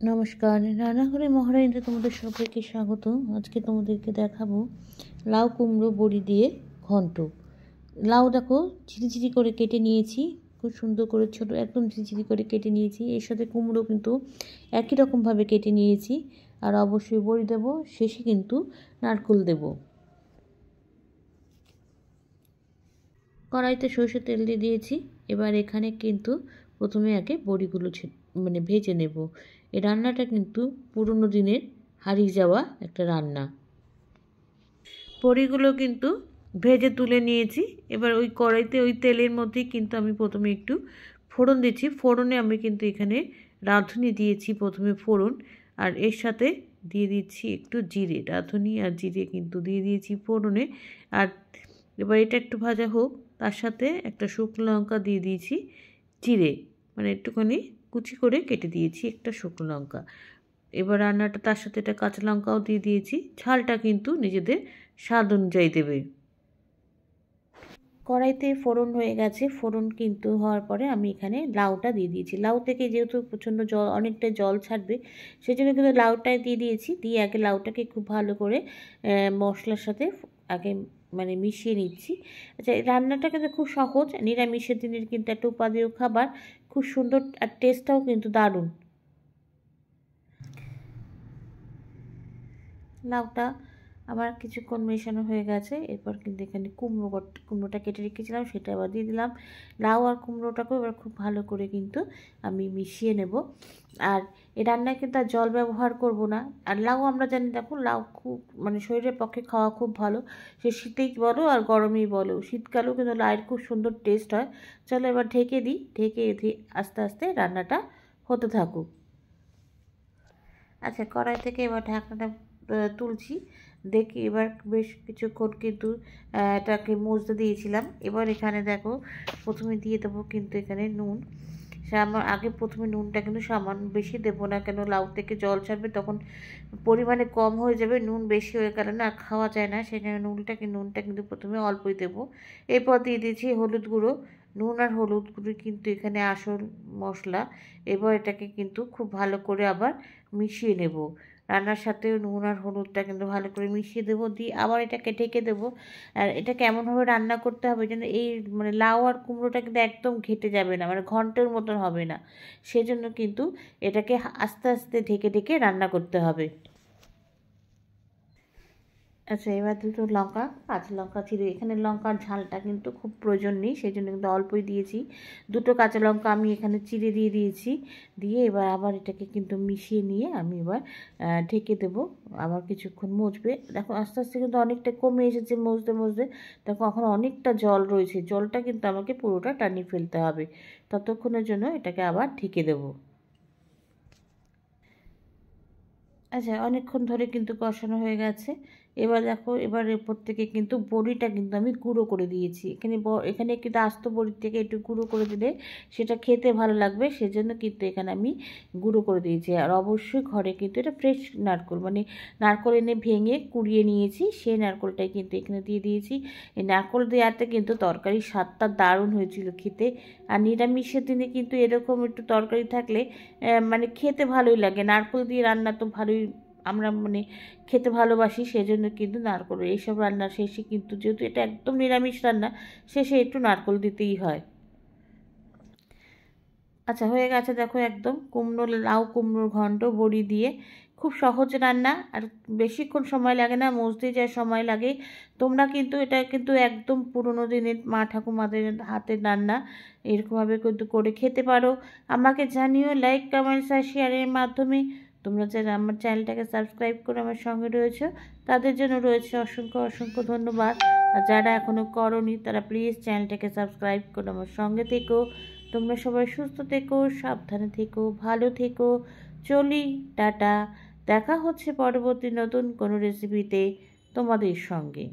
নমস্কার, রান্নাঘরে মহারানীতে তোমাদের সবাইকে স্বাগত। আজকে তোমাদেরকে দেখাবো লাউ কুমড়ো বড়ি দিয়ে ঘন্ট। লাউ দেখো ঝিরিঝিরি করে কেটে নিয়েছি, খুব সুন্দর করে ছোট একদম ঝিরিঝিরি করে কেটে নিয়েছি। এর সাথে কুমড়ো কিন্তু একই রকমভাবে কেটে নিয়েছি। আর অবশ্যই বড়ি দেবো, শেষে কিন্তু নারকেল দেব। কড়াইতে সরষের তেল দিয়ে দিয়েছি। এবার এখানে কিন্তু প্রথমে আগে বড়িগুলো ভেজে নেব। এই রান্নাটা কিন্তু পুরনো দিনের হারিয়ে যাওয়া একটা রান্না। বড়িগুলো কিন্তু ভেজে তুলে নিয়েছি। এবার ওই কড়াইতে ওই তেলের মধ্যেই কিন্তু আমি প্রথমে একটু ফোড়ন দিচ্ছি। ফোড়নে আমি কিন্তু এখানে রাঁধুনি দিয়েছি প্রথমে ফোড়ন, আর এর সাথে দিয়ে দিচ্ছি একটু জিরে। রাঁধুনি আর জিরে কিন্তু দিয়ে দিয়েছি ফোড়নে। আর এবার এটা একটু ভাজা হোক, তার সাথে একটা শুকনো লঙ্কা দিয়ে দিয়েছি চিড়ে, একটুখানি কুচি করে কেটে দিয়েছি একটা শুকনো লঙ্কা। এবার রান্নাটা তার সাথে একটা কাঁচা লঙ্কাও দিয়ে দিয়েছি। ঝালটা কিন্তু নিজেদের স্বাদ অনুযায়ী দেবে। কড়াইতে ফোড়ন হয়ে গেছে। ফোড়ন কিন্তু হওয়ার পরে আমি এখানে লাউটা দিয়ে দিয়েছি। লাউ থেকে যেহেতু প্রচণ্ড জল, অনেকটা জল ছাড়বে, সেই জন্য কিন্তু লাউটাই দিয়ে দিয়েছি। দিয়ে আগে লাউটাকে খুব ভালো করে মশলার সাথে আগে মিশিয়ে নিচ্ছি। আচ্ছা, এই রান্নাটা কিন্তু খুব সহজ, নিরামিষের দিনের কিন্তু একটা উপাদেয় খাবার, খুব সুন্দর আর টেস্টটাও কিন্তু দারুণ। লাউটা আমার কিছুক্ষণ মেশানো হয়ে গেছে। এরপর কিন্তু এখানে কুমড়োটা কেটে রেখেছিলাম, সেটা আবার দিয়ে দিলাম। লাউ আর কুমড়োটাকেও এবার খুব ভালো করে কিন্তু আমি মিশিয়ে নেব। আর এই রান্নায় কিন্তু আর জল ব্যবহার করব না। আর লাউ আমরা জানি, দেখো লাউ খুব শরীরের পক্ষে খাওয়া খুব ভালো, সে শীতেই বলো আর গরমেই বলো, শীতকালেও কিন্তু লাউয়ের খুব সুন্দর টেস্ট হয়। চলো এবার ঢেকে দিই। ঢেকে আস্তে আস্তে রান্নাটা হতে থাকুক। আচ্ছা, কড়াই থেকে এবার ঢাকনাটা তুলছি। দেখি এবার বেশ কিছুক্ষণ কিন্তু এটাকে মজতে দিয়েছিলাম। এবার এখানে দেখো প্রথমে দিয়ে দেবো কিন্তু এখানে নুন। আগে প্রথমে নুনটা কিন্তু সামান্য, বেশি দেবো না, কেন লাউ থেকে জল ছাড়বে, তখন পরিমাণে কম হয়ে যাবে। নুন বেশি হয়ে গেলে না খাওয়া যায় না, সেই জন্য নুনটা কিন্তু প্রথমে অল্পই দেবো। এরপর দিয়ে দিয়েছি হলুদ গুঁড়ো। নুন আর হলুদ গুঁড়ো কিন্তু এখানে আসল মশলা। এবার এটাকে কিন্তু খুব ভালো করে আবার মিশিয়ে নেব। রান্নার সাথে নুন আর হলুদটা কিন্তু ভালো করে মিশিয়ে দেবো। দিয়ে আবার এটাকে ঢেকে দেবো। আর এটা কেমনভাবে রান্না করতে হবে যেন এই লাউ আর কুমড়োটা কিন্তু একদম ঘেটে যাবে না, ঘন্টের মতন হবে না। সেজন্য কিন্তু এটাকে আস্তে আস্তে ঢেকে ঢেকে রান্না করতে হবে। আচ্ছা, এবার দুটো কাঁচা লঙ্কা ছিল। এখানে লঙ্কার ঝালটা কিন্তু খুব প্রয়োজন নেই, সেই জন্য কিন্তু অল্পই দিয়েছি। দুটো কাঁচা লঙ্কা আমি এখানে চিড়ে দিয়ে দিয়েছি। দিয়ে এবার আবার এটাকে কিন্তু মিশিয়ে নিয়ে আমি এবার ঢেকে দেবো। আবার কিছুক্ষণ মজবে। দেখো আস্তে আস্তে কিন্তু অনেকটা কমে এসেছে মজতে মজতে। দেখো এখন অনেকটা জল রয়েছে, জলটা কিন্তু আমাকে পুরোটা টানিয়ে ফেলতে হবে। ততক্ষণের জন্য এটাকে আবার ঢেকে দেবো। আচ্ছা, অনেকক্ষণ ধরে কিন্তু কষানো হয়ে গেছে। এবার দেখো, এবার এরপর থেকে কিন্তু বড়িটা কিন্তু আমি গুঁড়ো করে দিয়েছি। এখানে কিন্তু আস্ত বড়ির থেকে একটু গুঁড়ো করে দিলে সেটা খেতে ভালো লাগবে, সেজন্য কিন্তু এখানে আমি গুঁড়ো করে দিয়েছি। আর অবশ্যই ঘরে কিন্তু এটা ফ্রেশ নারকেল, নারকেল এনে ভেঙে কুড়িয়ে নিয়েছি, সেই নারকেলটাই কিন্তু এখানে দিয়ে দিয়েছি। এই নারকেল দেওয়াতে কিন্তু তরকারির স্বাদটা দারুণ হয়েছিল খেতে। আর নিরামিষের দিনে কিন্তু এরকম একটু তরকারি থাকলে খেতে ভালোই লাগে। নারকেল দিয়ে রান্না তো ভালোই আমরা খেতে ভালোবাসি, সেজন্য কিন্তু নারকেল এইসব রান্নার শেষে কিন্তু, যেহেতু এটা একদম নিরামিষ রান্না, শেষে একটু নারকেল দিতেই হয়। আচ্ছা, হয়ে গেছে দেখো, একদম লাউ কুমড়োর ঘন্ট বড়ি দিয়ে। খুব সহজ রান্না, আর বেশিক্ষণ সময় লাগে না, মজতে যায় সময় লাগে। তোমরা কিন্তু এটা কিন্তু একদম পুরনো দিনের মা ঠাকুমাদের হাতের রান্না, এরকমভাবে কিন্তু করে খেতে পারো। আমাকে জানিও লাইক কমেন্টস আর শেয়ারের মাধ্যমে। তোমরা যারা আমার চ্যানেলটাকে সাবস্ক্রাইব করে আমার সঙ্গে রয়েছো, তাদের জন্য রয়েছে অসংখ্য অসংখ্য ধন্যবাদ। আর যারা এখনও করোনি তারা প্লিজ চ্যানেলটাকে সাবস্ক্রাইব করে আমার সঙ্গে থেকো। তোমরা সবাই সুস্থ থেকো, সাবধানে থেকো, ভালো থেকো। চলি, টাটা। দেখা হচ্ছে পরবর্তী নতুন কোনো রেসিপিতে তোমাদের সঙ্গে।